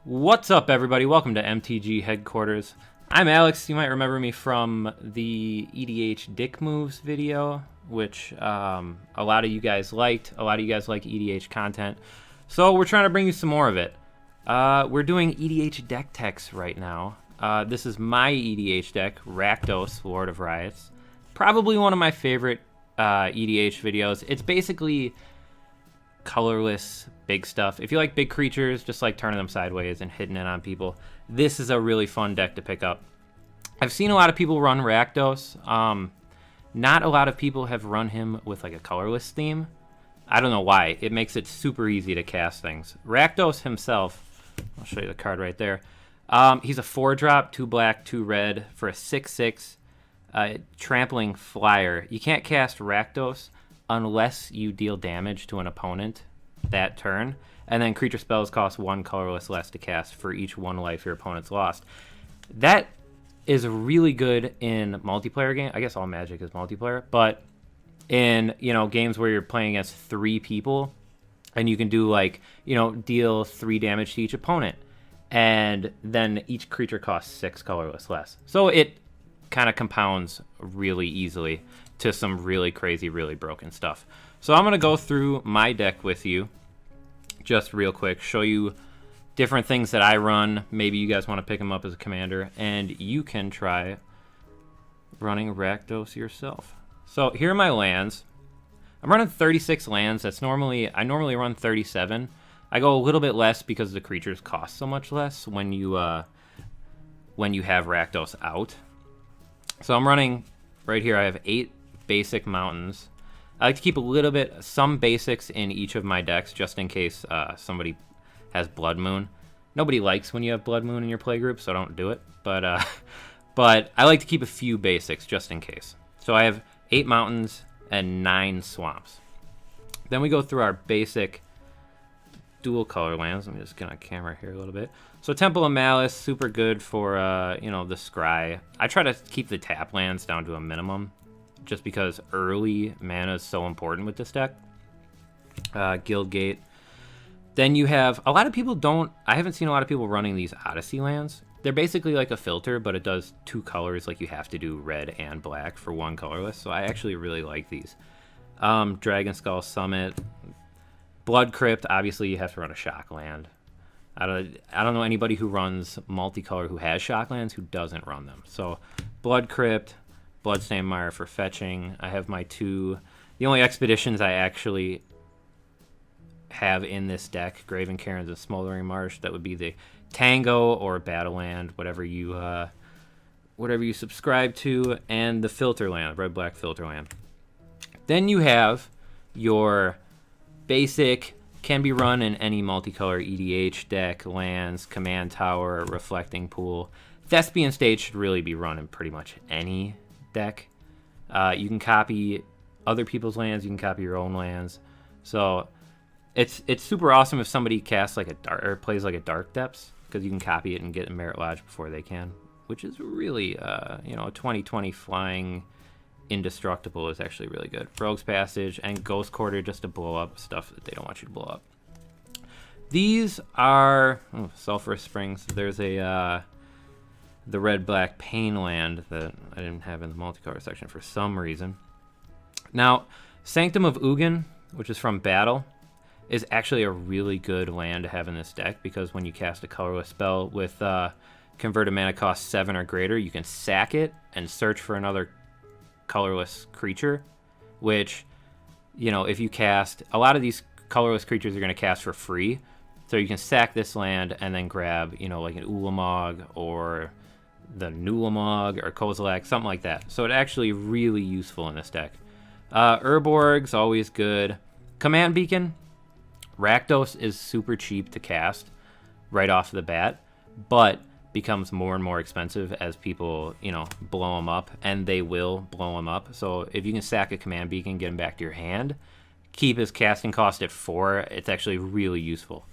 What's up, everybody? Welcome to MTG Headquarters. I'm Alex. You might remember me from the EDH Dick Moves video, which a lot of you guys liked. A lot of you guys like EDH content. So we're trying to bring you some more of it. We're doing EDH deck techs right now. This is my EDH deck, Rakdos, Lord of Riots. Probably one of my favorite EDH videos. It's basically colorless, big stuff. If you like big creatures, just like turning them sideways and hitting it on people, this is a really fun deck to pick up. I've seen a lot of people run Rakdos. Not a lot of people have run him with like a colorless theme. I don't know why. It makes it super easy to cast things. Rakdos himself, I'll show you the card right there. He's a 4-drop, 2 black, 2 red for a 6/6 trampling flyer. You can't cast Rakdos unless you deal damage to an opponent that turn, and then creature spells cost 1 colorless less to cast for each 1 life your opponent's lost. That is really good in multiplayer game. I guess all Magic is multiplayer, but in games where you're playing against 3 people, and you can do deal 3 damage to each opponent, and then each creature costs 6 colorless less. So it kind of compounds really easily to some really crazy, really broken stuff. So I'm going to go through my deck with you just real quick, show you different things that I run. Maybe you guys want to pick them up as a commander, and you can try running Rakdos yourself. So here are my lands. I'm running 36 lands. I normally run 37. I go a little bit less because the creatures cost so much less when you have Rakdos out. So I'm running right here. I have 8 basic mountains. I like to keep some basics in each of my decks just in case somebody has Blood Moon. Nobody likes when you have Blood Moon in your playgroup, so don't do it. But I like to keep a few basics just in case. So I have 8 mountains and 9 swamps. Then we go through our basic dual color lands. Let me just get on camera here a little bit. So Temple of Malice, super good for the scry. I try to keep the tap lands down to a minimum, just because early mana is so important with this deck. Guildgate. Then you have a lot of people I haven't seen a lot of people running these Odyssey lands. They're basically like a filter, but it does 2 colors. Like you have to do red and black for 1 colorless. So I actually really like these. Dragon Skull Summit. Blood Crypt, obviously you have to run a shock land. I don't know anybody who runs multicolor who has shock lands who doesn't run them. So Blood Crypt, Bloodstained Mire for fetching. I have my 2. The only expeditions I actually have in this deck, Graven Cairns and Smoldering Marsh, that would be the Tango or Battleland, whatever you subscribe to, and the Filter Land, Red-Black Filter Land. Then you have your basic, can be run in any multicolor EDH deck, lands, Command Tower, Reflecting Pool. Thespian Stage should really be run in pretty much any deck. You can copy other people's lands, you can copy your own lands. So it's super awesome if somebody casts plays like a Dark Depths, because you can copy it and get a Merit Lodge before they can, which is really a 20/20 flying indestructible is actually really good. Rogue's Passage and Ghost Quarter just to blow up stuff that they don't want you to blow up. These are Sulphurous Springs. There's the red-black Pain land that I didn't have in the multicolor section for some reason. Now, Sanctum of Ugin, which is from Battle, is actually a really good land to have in this deck, because when you cast a colorless spell with converted mana cost 7 or greater, you can sack it and search for another colorless creature, which, if you cast, a lot of these colorless creatures are going to cast for free, so you can sack this land and then grab, like an Ulamog or the Nulamog or Kozilek, something like that. So it's actually really useful in this deck. Urborg's always good. Command Beacon. Rakdos is super cheap to cast right off the bat, but becomes more and more expensive as people, blow them up, and they will blow them up. So if you can sack a Command Beacon, get him back to your hand, keep his casting cost at 4, it's actually really useful.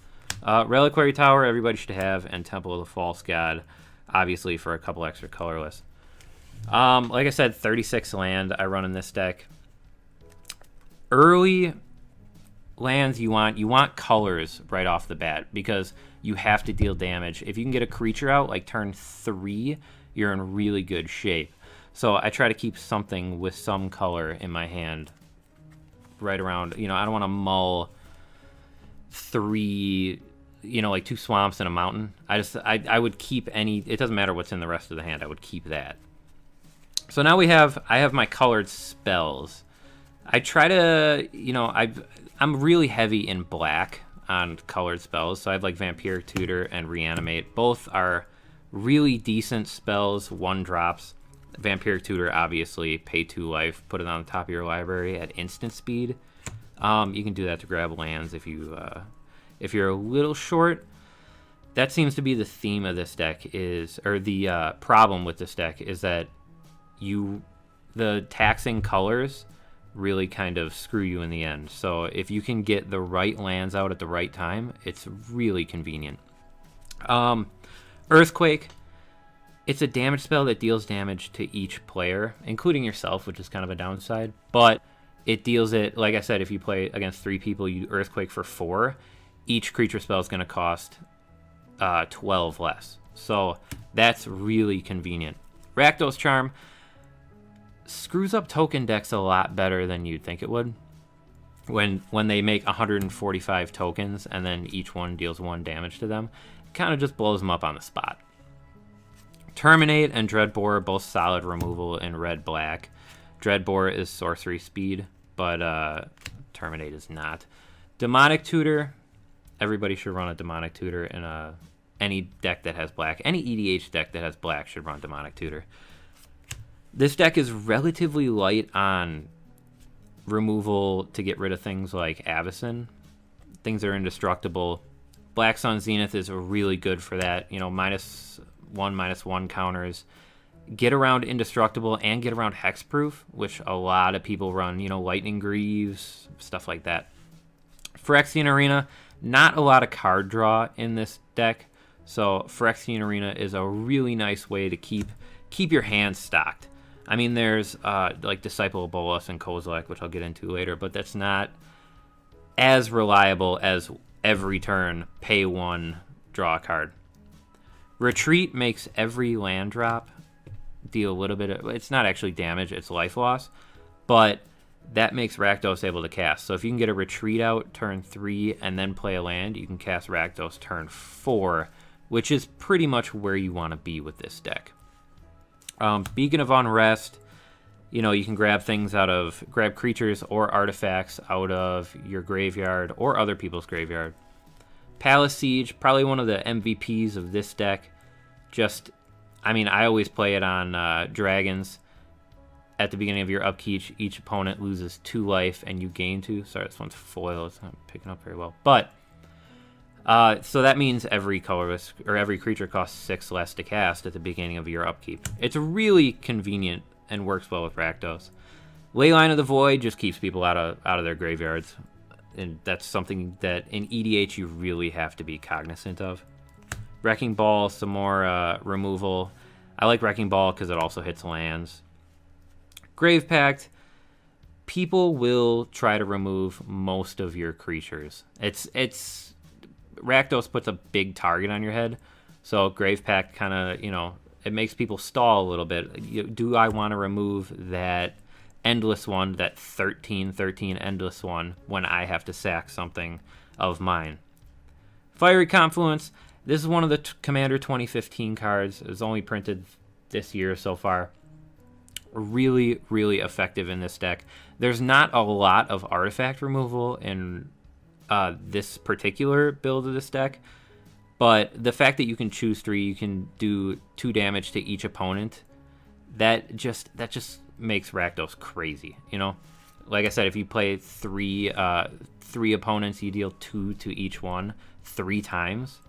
Reliquary Tower, everybody should have, and Temple of the False God, obviously for a couple extra colorless. Like I said, 36 land I run in this deck. Early lands you want colors right off the bat, because you have to deal damage. If you can get a creature out like turn 3, you're in really good shape. So I try to keep something with some color in my hand right around. You know, I don't want to mull 3, you know, like 2 swamps and a mountain. I would keep any, it doesn't matter what's in the rest of the hand, I would keep that. So now I have my colored spells. I try to, you know, I'm really heavy in black on colored spells. So I have like Vampiric Tutor and Reanimate. Both are really decent spells, 1-drops. Vampiric Tutor, obviously, pay 2 life, put it on the top of your library at instant speed. You can do that to grab lands if you're a little short. That seems to be the theme of this deck or the problem with this deck is that the taxing colors really kind of screw you in the end. So if you can get the right lands out at the right time, it's really convenient. Earthquake, it's a damage spell that deals damage to each player, including yourself, which is kind of a downside. But it deals it, like I said, if you play against 3 people, you Earthquake for 4. Each creature spell is going to cost 12 less. So that's really convenient. Rakdos Charm screws up token decks a lot better than you'd think it would. When they make 145 tokens and then each one deals 1 damage to them, it kind of just blows them up on the spot. Terminate and Dreadbore are both solid removal in red-black. Dreadbore is sorcery speed, but Terminate is not. Demonic Tutor, everybody should run a Demonic Tutor in any deck that has black. Any EDH deck that has black should run Demonic Tutor. This deck is relatively light on removal to get rid of things like Avacyn. Things are indestructible. Black Sun Zenith is really good for that. You know, -1/-1 counters. Get around indestructible and get around hexproof, which a lot of people run. You know, Lightning Greaves, stuff like that. Phyrexian Arena, not a lot of card draw in this deck. So Phyrexian Arena is a really nice way to keep your hand stocked. I mean, there's like Disciple of Bolas and Kozilek, which I'll get into later, but that's not as reliable as every turn, pay 1, draw a card. Retreat makes every land drop deal a little bit of, it's not actually damage, it's life loss, but that makes Rakdos able to cast. So if you can get a Retreat out turn 3 and then play a land, you can cast Rakdos turn 4, which is pretty much where you want to be with this deck. Beacon of Unrest, you know, you can grab creatures or artifacts out of your graveyard or other people's graveyard. Palace Siege, probably one of the MVPs of this deck. I always play it on dragons. At the beginning of your upkeep, each opponent loses 2 life and you gain 2. Sorry, this one's foil. It's not picking up very well. But, so that means every colorless or every creature costs 6 less to cast at the beginning of your upkeep. It's really convenient and works well with Rakdos. Leyline of the Void just keeps people out of their graveyards. And that's something that in EDH you really have to be cognizant of. Wrecking Ball, some more removal. I like Wrecking Ball because it also hits lands. Grave Pact, people will try to remove most of your creatures. Rakdos puts a big target on your head, so Grave Pact kind of, you know, it makes people stall a little bit. Do I want to remove that endless one, that 13/13 endless one, when I have to sack something of mine? Fiery Confluence, this is one of the Commander 2015 cards. It's only printed this year so far. Really, really effective in this deck. There's not a lot of artifact removal in this particular build of this deck, but the fact that you can choose 3, you can do 2 damage to each opponent, that just makes Rakdos crazy, you know? Like I said, if you play 3 opponents, you deal 2 to each one 3 times.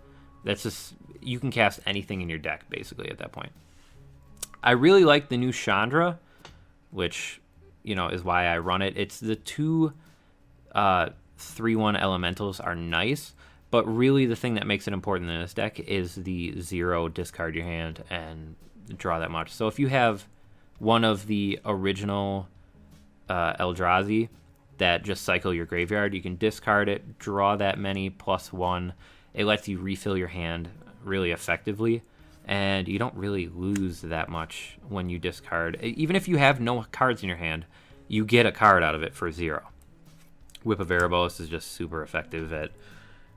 That's just, you can cast anything in your deck basically at that point. I really like the new Chandra, which, you know, is why I run it. It's the 2 3/1 elementals are nice, but really the thing that makes it important in this deck is the 0 discard your hand and draw that much. So if you have one of the original Eldrazi that just cycle your graveyard, you can discard it, draw that many +1, It lets you refill your hand really effectively, and you don't really lose that much when you discard. Even if you have no cards in your hand, you get a card out of it for 0. Whip of Erebos is just super effective at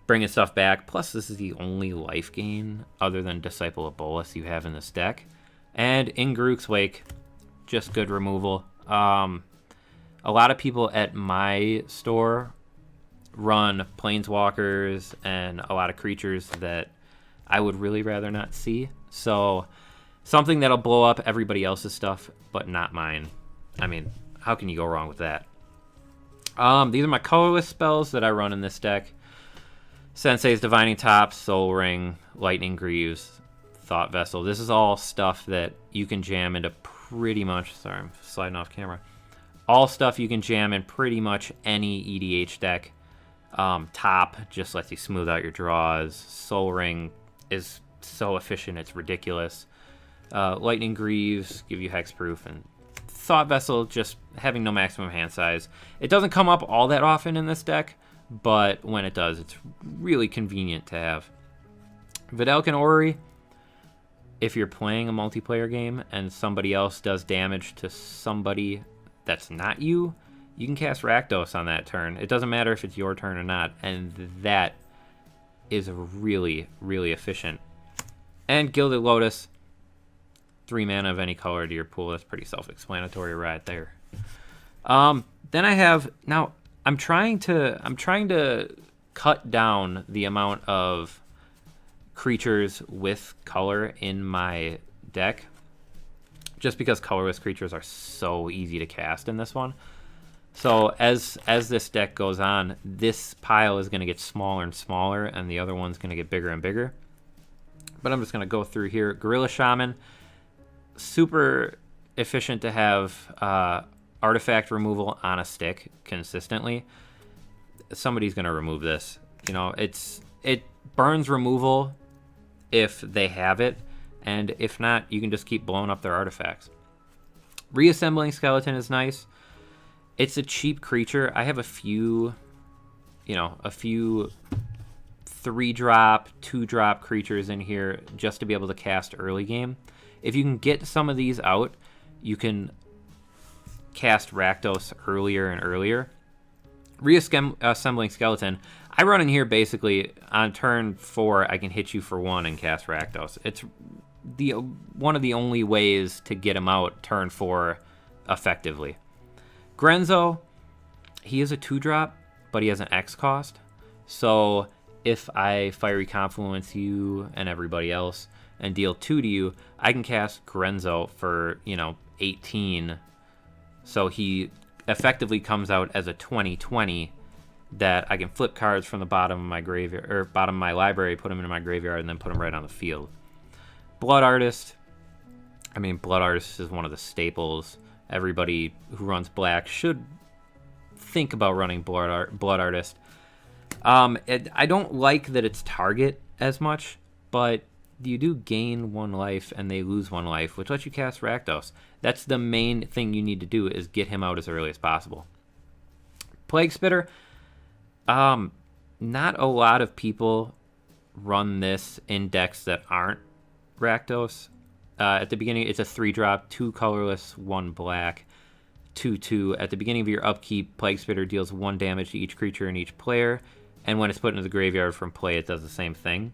bringing stuff back. Plus, this is the only life gain other than Disciple of Bolas you have in this deck. And in Garruk's Wake, just good removal. A lot of people at my store run Planeswalkers and a lot of creatures that I would really rather not see. So something that'll blow up everybody else's stuff, but not mine. I mean, how can you go wrong with that? These are my colorless spells that I run in this deck. Sensei's Divining Top, Soul Ring, Lightning Greaves, Thought Vessel. This is all stuff that you can jam into pretty much... Sorry, I'm sliding off camera. All stuff you can jam in pretty much any EDH deck. Top just lets you smooth out your draws. Soul Ring is so efficient, it's ridiculous. Lightning Greaves give you hexproof, and Thought Vessel just having no maximum hand size. It doesn't come up all that often in this deck, but when it does, it's really convenient to have. Vidalcan Orrery, if you're playing a multiplayer game and somebody else does damage to somebody that's not you, you can cast Rakdos on that turn. It doesn't matter if it's your turn or not, and that is really, really efficient. And Gilded Lotus, 3 mana of any color to your pool. That's pretty self-explanatory right there. Then I have... Now, I'm trying to cut down the amount of creatures with color in my deck, just because colorless creatures are so easy to cast in this one. So as this deck goes on, this pile is going to get smaller and smaller, and the other one's going to get bigger and bigger. But I'm just going to go through here. Gorilla Shaman, super efficient to have artifact removal on a stick consistently. Somebody's going to remove this. You know, it burns removal if they have it, and if not, you can just keep blowing up their artifacts. Reassembling Skeleton is nice. It's a cheap creature. I have a few 3-drop, 2-drop creatures in here just to be able to cast early game. If you can get some of these out, you can cast Rakdos earlier and earlier. Reassembling Skeleton, I run in here basically on turn 4, I can hit you for 1 and cast Rakdos. It's one of the only ways to get him out turn 4 effectively. Grenzo, he is a 2-drop, but he has an X cost. So if I Fiery Confluence you and everybody else and deal 2 to you, I can cast Grenzo for, 18. So he effectively comes out as a 20/20 that I can flip cards from the bottom of my graveyard or bottom of my library, put them into my graveyard, and then put them right on the field. Blood Artist. Blood Artist is one of the staples. Everybody who runs black should think about running Blood Artist. I don't like that it's target as much, but you do gain 1 life and they lose 1 life, which lets you cast Rakdos. That's the main thing you need to do, is get him out as early as possible. Plague Spitter. Not a lot of people run this in decks that aren't Rakdos. At the beginning, it's a 3-drop, 2 colorless, 1 black, 2/2. At the beginning of your upkeep, Plague Spitter deals 1 damage to each creature and each player, and when it's put into the graveyard from play, it does the same thing.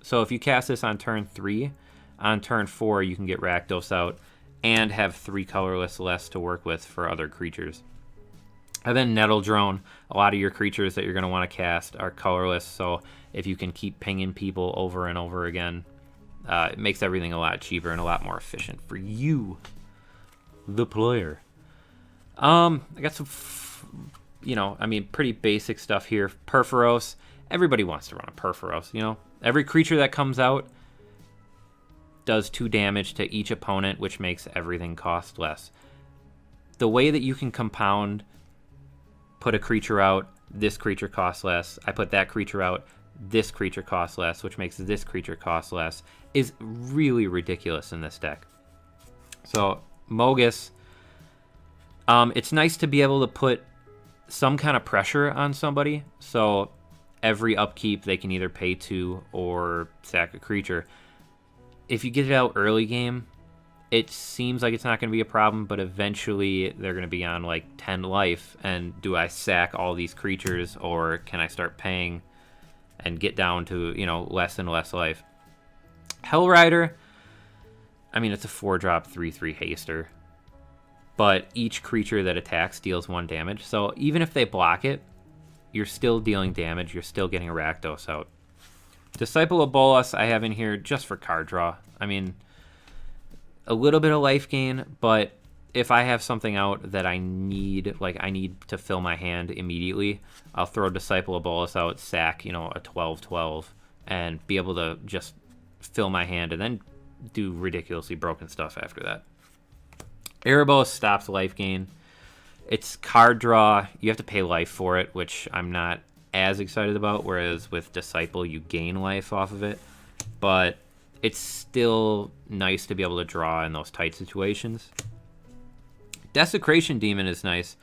So if you cast this on turn 3, on turn 4, you can get Rakdos out and have 3 colorless less to work with for other creatures. And then Nettle Drone, a lot of your creatures that you're going to want to cast are colorless, so if you can keep pinging people over and over again, it makes everything a lot cheaper and a lot more efficient for you, the player. I got some, pretty basic stuff here. Purphoros. Everybody wants to run a Purphoros, Every creature that comes out does 2 damage to each opponent, which makes everything cost less. The way that you can compound, put a creature out, this creature costs less. I put that creature out, this creature costs less, which makes this creature cost less, is really ridiculous in this deck. So, Mogus, it's nice to be able to put some kind of pressure on somebody. So, every upkeep they can either pay 2 or sack a creature. If you get it out early game, it seems like it's not going to be a problem, but eventually they're going to be on like 10 life, and do I sack all these creatures, or can I start paying and get down to, you know, less and less life? Hellrider, I mean, it's a 4-drop 3/3 haster, but each creature that attacks deals 1 damage, so even if they block it, you're still dealing damage, you're still getting a Rakdos out. Disciple of Bolas I have in here just for card draw. I mean, a little bit of life gain, but if I have something out that I need, like I need to fill my hand immediately, I'll throw Disciple of Bolas out, sack, you know, a 12/12, and be able to just fill my hand and then do ridiculously broken stuff after that. Erebos stops life gain. It's card draw. You have to pay life for it, which I'm not as excited about, whereas with Disciple, you gain life off of it. But it's still nice to be able to draw in those tight situations. Desecration Demon is nice.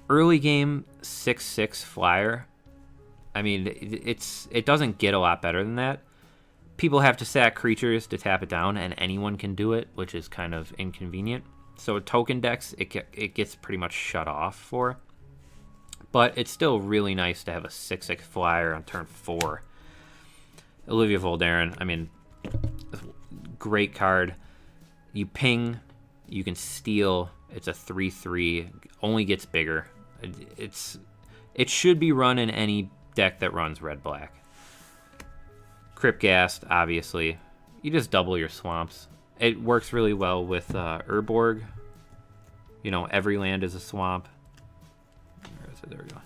Early game 6/6 flyer. I mean, it doesn't get a lot better than that. People have to sack creatures to tap it down, and anyone can do it, which is kind of inconvenient. So token decks, it gets pretty much shut off for. But it's still really nice to have a 6/6 flyer on turn 4. Olivia Voldaren, I mean, great card. You ping, you can steal. It's a 3/3, only gets bigger. It should be run in any deck that runs red-black. Cryptghast, obviously. You just double your swamps. It works really well with Urborg. You know, every land is a swamp. Where is it? There we go.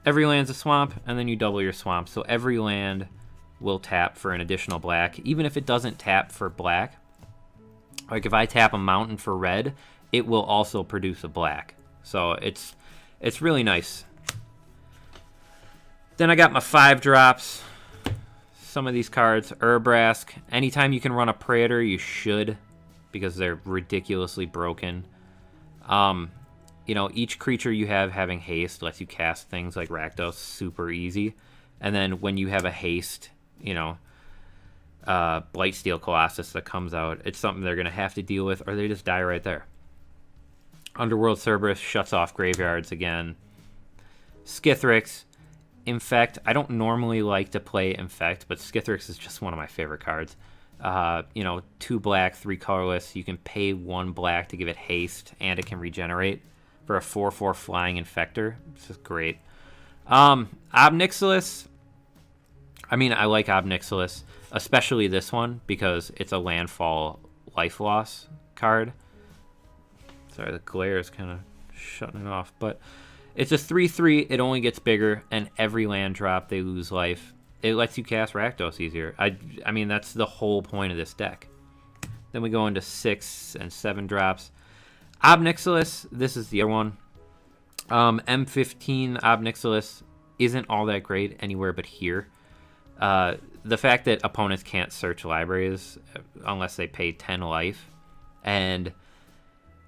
Every land's a swamp, and then you double your swamp. So every land will tap for an additional black, even if it doesn't tap for black. Like if I tap a mountain for red, it will also produce a black. So it's really nice. Then I got my 5-drops. Some of these cards, Urbrask. Anytime you can run a Praetor, you should, because they're ridiculously broken. You know, each creature you have having haste lets you cast things like Rakdos super easy. And then when you have a haste, you know, Blightsteel Colossus that comes out, it's something they're going to have to deal with, or they just die right there. Underworld Cerberus shuts off graveyards again. Skithrix. Infect. I don't normally like to play Infect, but Skithrix is just one of my favorite cards. You know, 2 black, 3 colorless. You can pay 1 black to give it haste, and it can regenerate for a 4/4 flying Infector. This is great. Ob Nixilis. I mean, I like Ob Nixilis, especially this one, because it's a landfall life loss card. Sorry, the glare is kind of shutting it off, but it's a 3/3. It only gets bigger, and every land drop, they lose life. It lets you cast Rakdos easier. I mean, that's the whole point of this deck. Then we go into 6 and 7 drops. Ob Nixilis, this is the other one. M15 Ob Nixilis isn't all that great anywhere but here. The fact that opponents can't search libraries unless they pay 10 life, and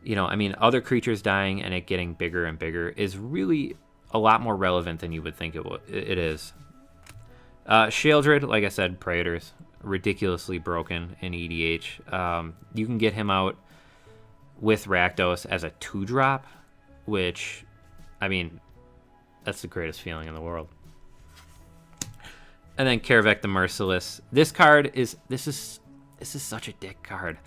you know, I mean, other creatures dying and it getting bigger and bigger is really a lot more relevant than you would think it is. Sheoldred, like I said, Praetors, ridiculously broken in EDH. You can get him out with Rakdos as a 2-drop, which, I mean, that's the greatest feeling in the world. And then Karavek the Merciless. This is such a dick card.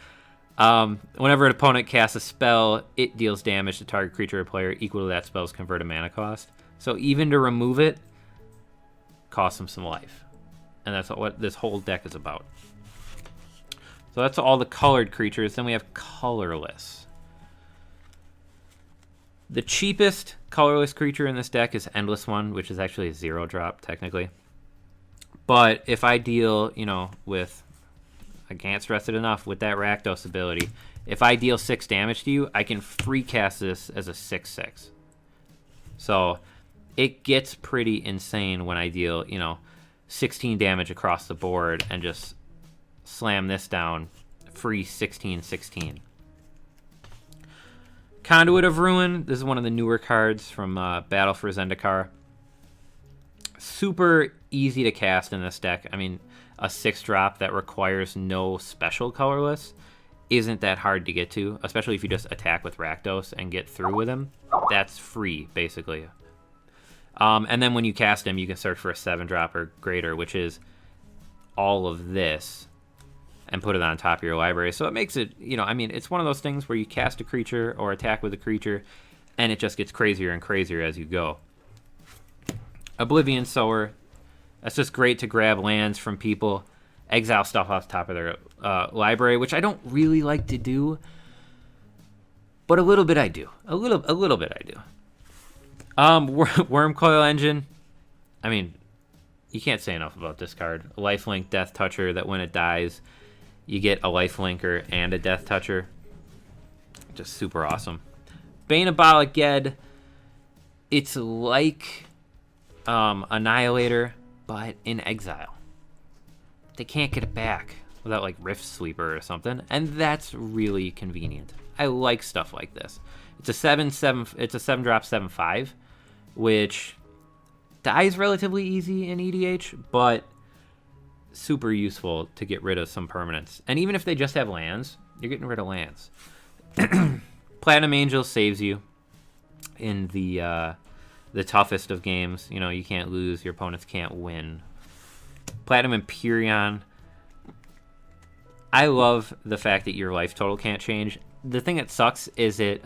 Whenever an opponent casts a spell, it deals damage to target creature or player equal to that spell's converted mana cost. So even to remove it costs them some life. And that's what this whole deck is about. So that's all the colored creatures. Then we have Colorless. The cheapest colorless creature in this deck is Endless One, which is actually a 0-drop technically. But if I deal, you know, with, I can't stress it enough, with that Rakdos ability, if I deal 6 damage to you, I can free cast this as a 6/6. So it gets pretty insane when I deal, you know, 16 damage across the board and just slam this down, free 16/16. Conduit of Ruin, this is one of the newer cards from Battle for Zendikar. Super easy to cast in this deck. I mean, a 6-drop that requires no special colorless isn't that hard to get to, especially if you just attack with Rakdos and get through with him. That's free, basically. And then when you cast him, you can search for a 7-drop or greater, which is all of this, and put it on top of your library. So it makes it, you know, I mean, it's one of those things where you cast a creature or attack with a creature, and it just gets crazier and crazier as you go. Oblivion Sower, that's just great to grab lands from people, exile stuff off the top of their library, which I don't really like to do, but a little bit I do. A little bit I do. Wormcoil Engine, I mean, you can't say enough about this card. A lifelink Death Toucher that when it dies, you get a lifelinker and a Death Toucher. Just super awesome. Baneabolic Ged, it's like Annihilator, but in exile. They can't get it back without like Rift Sweeper or something, and that's really convenient. I like stuff like this. It's a 7/7. It's a 7-drop 7/5, which dies relatively easy in EDH, but super useful to get rid of some permanents. And even if they just have lands, you're getting rid of lands. Platinum Angel saves you in the toughest of games. You know, you can't lose, your opponents can't win. Platinum Empyrean, I love the fact that your life total can't change. The thing that sucks is it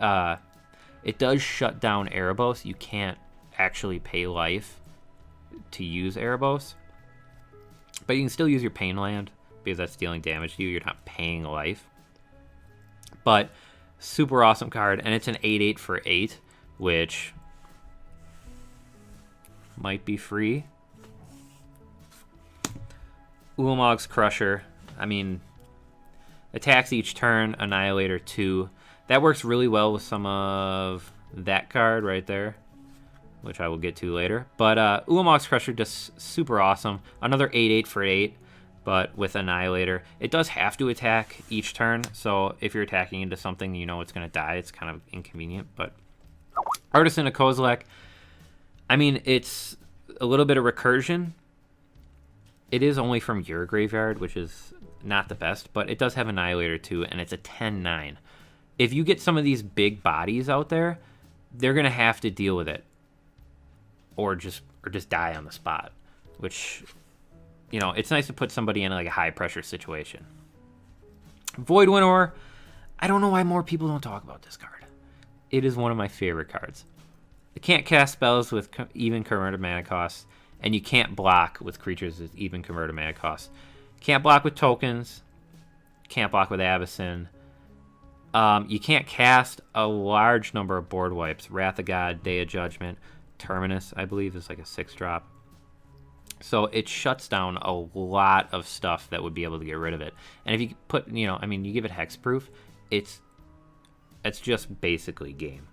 does shut down Erebos. You can't actually pay life to use Erebos, but you can still use your Pain Land because that's dealing damage to you. You're not paying life. But super awesome card, and it's an 8/8 for 8, which might be free. Ulamog's Crusher, I mean, attacks each turn, Annihilator 2. That works really well with some of that card right there, which I will get to later. But Ulamog's Crusher, just super awesome. Another 8/8 for 8, but with Annihilator. It does have to attack each turn, so if you're attacking into something you know it's going to die, it's kind of inconvenient. But Artisan of Kozilek, I mean, it's a little bit of recursion. It is only from your graveyard, which is not the best, but it does have Annihilator too, and it's a 10/9. If you get some of these big bodies out there, they're going to have to deal with it, or just die on the spot, which, you know, it's nice to put somebody in like a high pressure situation. Void Winnower, I don't know why more people don't talk about this card. It is one of my favorite cards. It can't cast spells with even converted mana costs, and you can't block with creatures with even converted mana costs. Can't block with tokens. Can't block with Avacyn. You can't cast a large number of board wipes. Wrath of God, Day of Judgment, Terminus, I believe, is like a 6-drop. So it shuts down a lot of stuff that would be able to get rid of it. And if you put, you know, I mean, you give it hexproof, it's just basically game.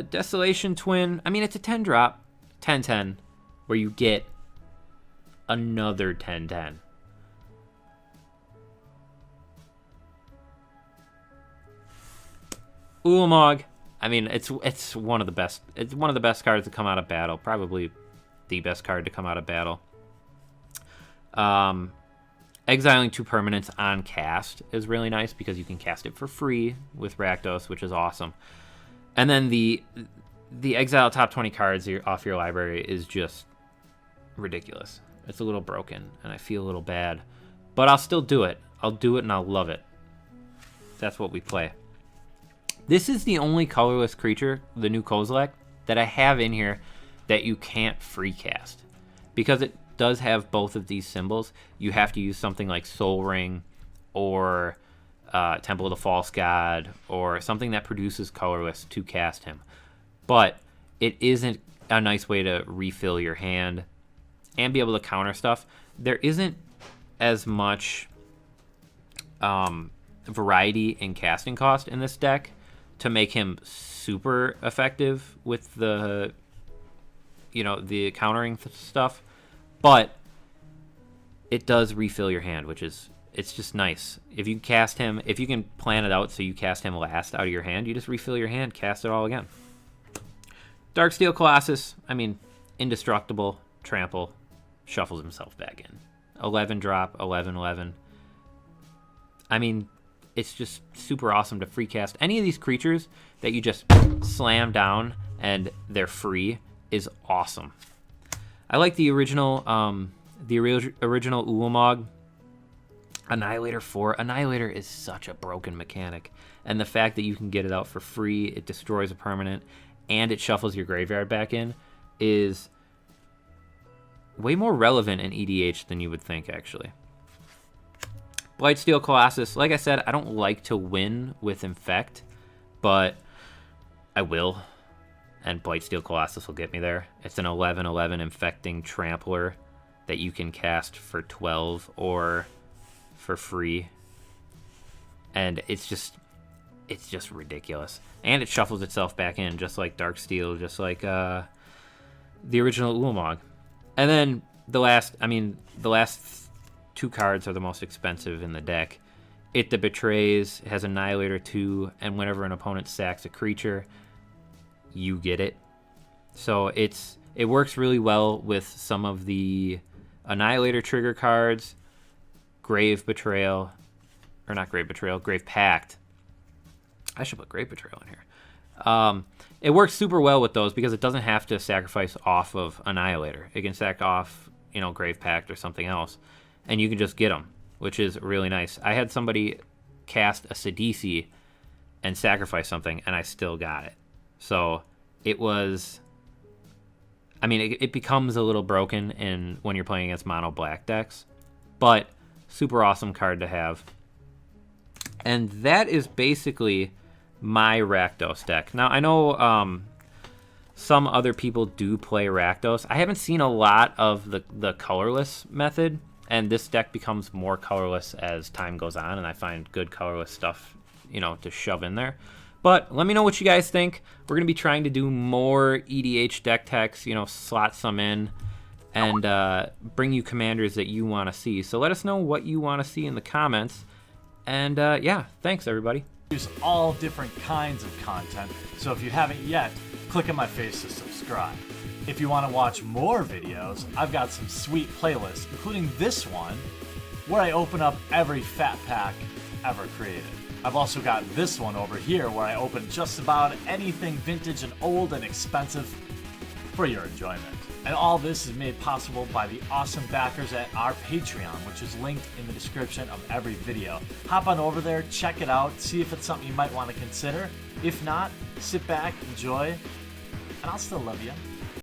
Desolation Twin, I mean, it's a 10-drop, 10/10, where you get another 10/10. Ulamog, I mein, it's one of the best. It's one of the best cards to come out of battle. Probably the best card to come out of battle. Exiling 2 permanents on cast is really nice because you can cast it for free with Rakdos, which is awesome. And then the exile top 20 cards off your library is just ridiculous. It's a little broken, and I feel a little bad. But I'll still do it. I'll do it, and I'll love it. That's what we play. This is the only colorless creature, the new Kozilek, that I have in here that you can't free cast. Because it does have both of these symbols, you have to use something like Soul Ring or Temple of the False God or something that produces colorless to cast him. But it isn't a nice way to refill your hand and be able to counter stuff. There isn't as much variety in casting cost in this deck to make him super effective with the, you know, the countering stuff, but it does refill your hand, which is, it's just nice. If you cast him, if you can plan it out so you cast him last out of your hand, you just refill your hand, cast it all again. Darksteel Colossus, I mean, indestructible, trample, shuffles himself back in. 11 drop, 11/11. I mean, it's just super awesome to free cast any of these creatures that you just slam down and they're free is awesome. I like the original Ulamog Annihilator 4. Annihilator is such a broken mechanic, and the fact that you can get it out for free, it destroys a permanent, and it shuffles your graveyard back in is way more relevant in EDH than you would think, actually. Blightsteel Colossus, like I said, I don't like to win with Infect, but I will, and Blightsteel Colossus will get me there. It's an 11/11 Infecting Trampler that you can cast for 12 or for free, and it's just ridiculous. And it shuffles itself back in, just like Darksteel, just like the original Ulamog. And then the last 2 cards are the most expensive in the deck. It that Betrays has Annihilator 2, and whenever an opponent sacks a creature, you get it. So it works really well with some of the Annihilator trigger cards, Grave Betrayal, or not Grave Betrayal, Grave Pact. I should put Grave Betrayal in here. It works super well with those because it doesn't have to sacrifice off of Annihilator. It can sack off, Grave Pact or something else, and you can just get them, which is really nice. I had somebody cast a Sidisi and sacrifice something, and I still got it. So it was... I mean, it becomes a little broken when you're playing against mono black decks, but super awesome card to have. And that is basically my Rakdos deck. Now, I know some other people do play Rakdos. I haven't seen a lot of the colorless method, and this deck becomes more colorless as time goes on, and I find good colorless stuff, to shove in there. But let me know what you guys think. We're going to be trying to do more EDH deck techs, slot some in, and bring you commanders that you want to see. So let us know what you want to see in the comments. And yeah, thanks everybody. Use all different kinds of content, so if you haven't yet, click on my face to subscribe. If you want to watch more videos, I've got some sweet playlists, including this one, where I open up every fat pack ever created. I've also got this one over here where I open just about anything vintage and old and expensive for your enjoyment. And all this is made possible by the awesome backers at our Patreon, which is linked in the description of every video. Hop on over there, check it out, see if it's something you might want to consider. If not, sit back, enjoy, and I'll still love you.